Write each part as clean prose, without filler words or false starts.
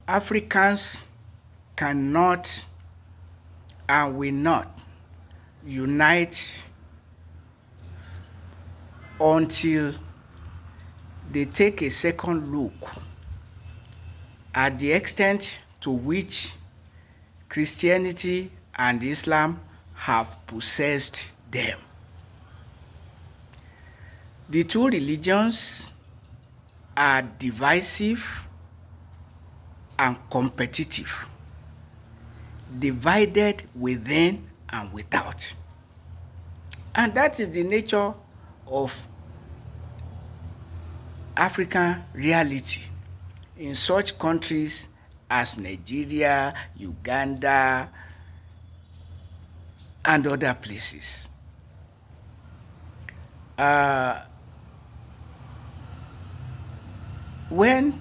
Africans cannot and will not unite until they take a second look at the extent to which Christianity and Islam have possessed them. The two religions are divisive and competitive, divided within and without. And that is the nature of African reality in such countries as Nigeria, Uganda, and other places. When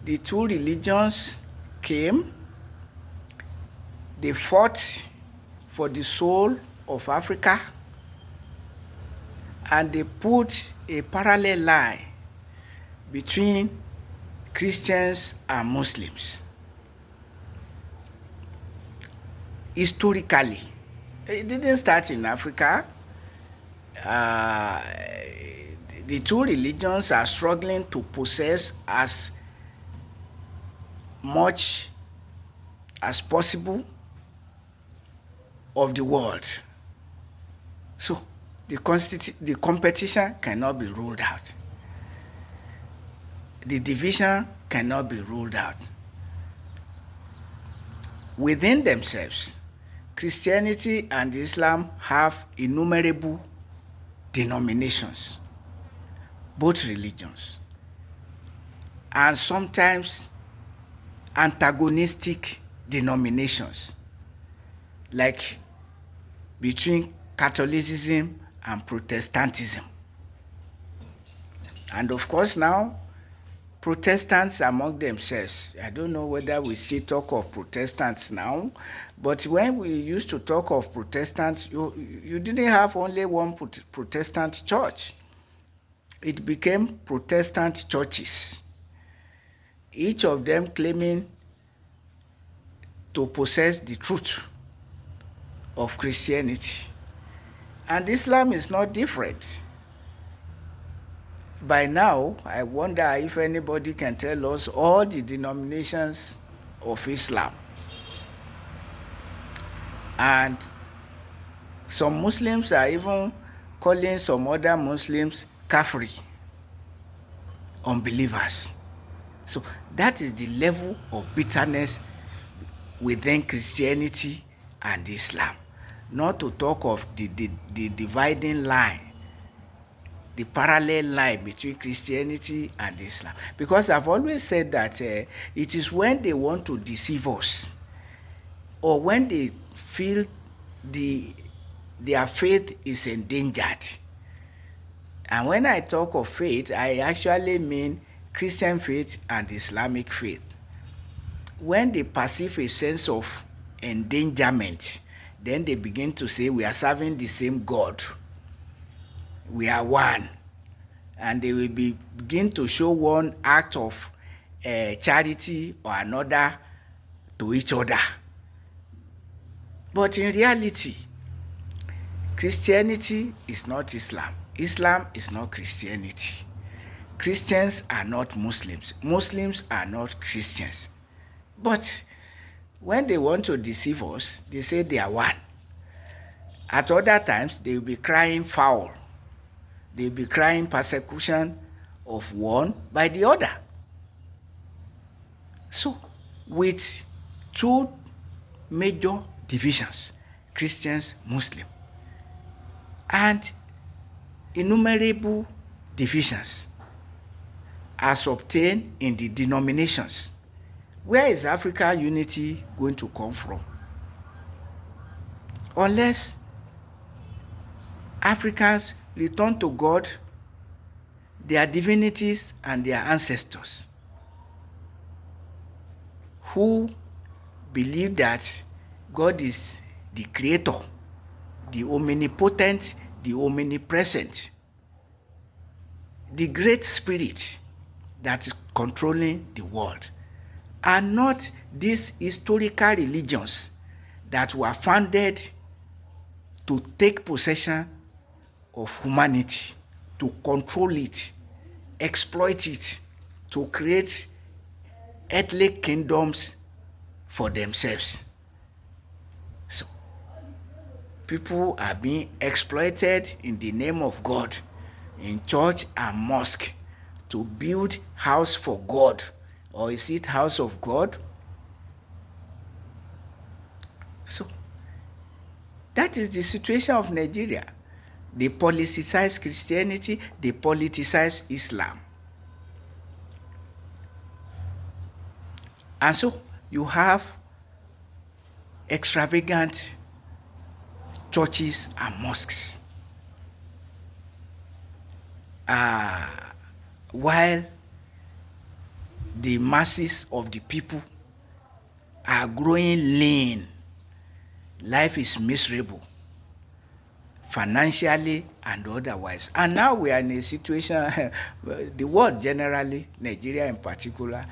the two religions came, they fought for the soul of Africa, and they put a parallel line between Christians and Muslims. Historically, it didn't start in Africa. The two religions are struggling to possess as much as possible of the world. So the competition cannot be ruled out. The division cannot be ruled out. Within themselves, Christianity and Islam have innumerable denominations, both religions, and sometimes antagonistic denominations, like between Catholicism and Protestantism. And of course now, Protestants among themselves, I don't know whether we still talk of Protestants now, but when we used to talk of Protestants, you didn't have only one Protestant church. It became Protestant churches, each of them claiming to possess the truth of Christianity. And Islam is not different. By now, I wonder if anybody can tell us all the denominations of Islam. And some Muslims are even calling some other Muslims kafiri, unbelievers. So that is the level of bitterness within Christianity and Islam. Not to talk of the dividing line, the parallel line between Christianity and Islam. Because I've always said that it is when they want to deceive us, or when they feel their faith is endangered. And when I talk of faith, I actually mean Christian faith and Islamic faith. When they perceive a sense of endangerment, then they begin to say we are serving the same God. We are one. And they will begin to show one act of charity or another to each other. But in reality, Christianity is not Islam. Islam is not Christianity. Christians are not Muslims. Muslims are not Christians. But when they want to deceive us, they say they are one. At other times, they will be crying foul. They will be crying persecution of one by the other. So, with two major divisions, Christians, Muslim, and innumerable divisions as obtained in the denominations, where is African unity going to come from? Unless Africans return to God, their divinities, and their ancestors, who believe that God is the creator, the omnipotent, the omnipresent, the great spirit that is controlling the world. are not these historical religions that were founded to take possession of humanity, to control it, exploit it, to create earthly kingdoms for themselves. So people are being exploited in the name of God in church and mosque to build house for God. Or is it house of God? So that is the situation of Nigeria. They politicize Christianity, they politicize Islam. And so you have extravagant churches and mosques. While the masses of the people are growing lean, life is miserable, financially and otherwise. And now we are in a situation, the world generally, Nigeria in particular,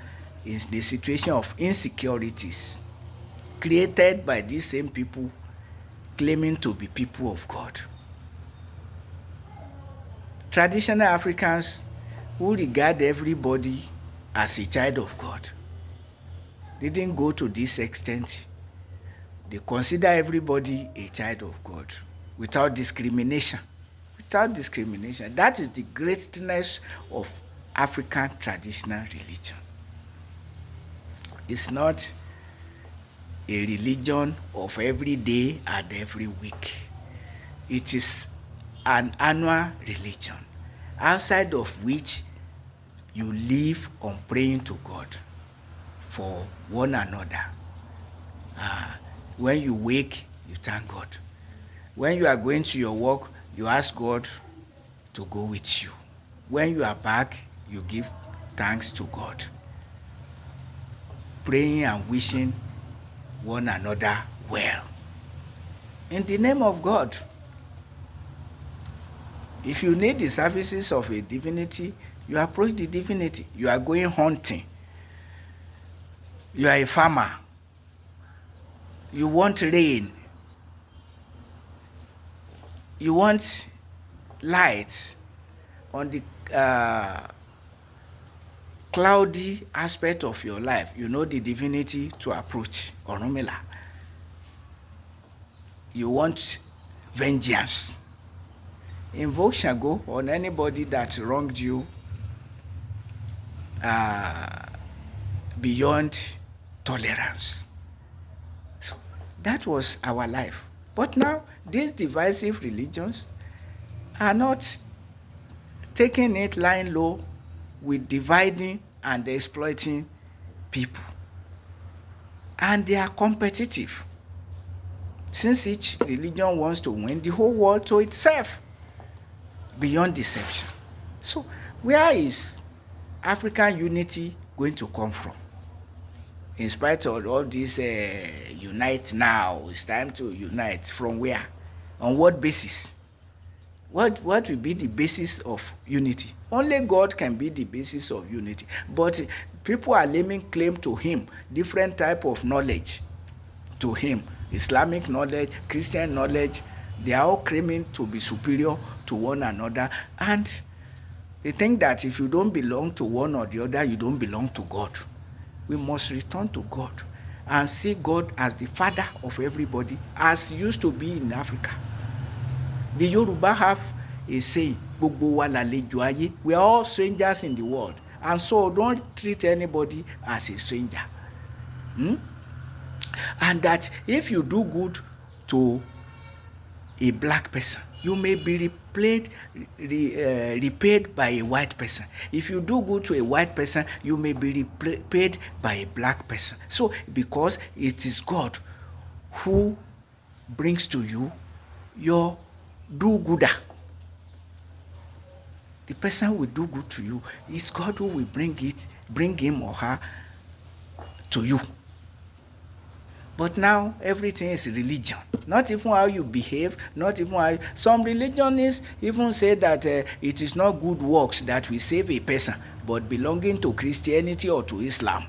is the situation of insecurities created by these same people claiming to be people of God. Traditional Africans who regard everybody as a child of God didn't go to this extent. They consider everybody a child of God without discrimination. Without discrimination. That is the greatness of African traditional religion. It's not a religion of every day and every week. It is an annual religion, outside of which you live on praying to God for one another. When you wake, you thank God. When you are going to your work, you ask God to go with you. When you are back, you give thanks to God, praying and wishing one another well. In the name of God. If you need the services of a divinity, you approach the divinity. You are going hunting. You are a farmer. You want rain. You want light on the cloudy aspect of your life. You know the divinity to approach, Orunmila. You want vengeance. Invoke Shango on anybody that wronged you beyond tolerance. So that was our life. But now, these divisive religions are not taking it lying low with dividing and exploiting people. And they are competitive. Since each religion wants to win the whole world to itself, beyond deception. So where is African unity going to come from? In spite of all this unite now, it's time to unite. From where? On what basis? What will be the basis of unity? Only God can be the basis of unity. But people are laying claim to him, different type of knowledge to him. Islamic knowledge, Christian knowledge, they are all claiming to be superior to one another. And they think that if you don't belong to one or the other, you don't belong to God. We must return to God and see God as the father of everybody, as used to be in Africa. The Yoruba have a saying, "Gbogbo wa lalejo aye." We are all strangers in the world. And so don't treat anybody as a stranger. And that if you do good to a black person, you may be repaid by a white person. If you do good to a white person, you may be repaid by a black person. So because it is God who brings to you your do-gooder. The person who will do good to you, it's God who will bring him or her to you. But now everything is religion. Not even how you behave, not even how some religionists even say that it is not good works that will save a person, but belonging to Christianity or to Islam.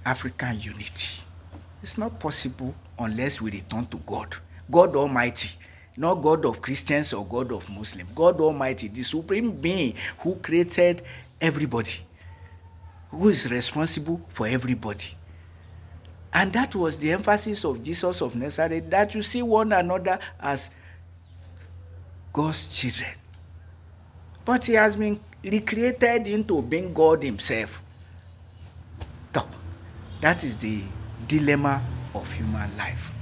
African unity. It's not possible unless we return to God. God Almighty, not God of Christians or God of Muslims. God Almighty, the supreme being who created everybody, who is responsible for everybody. And that was the emphasis of Jesus of Nazareth, that you see one another as God's children. But he has been recreated into being God himself. So, that is the dilemma of human life.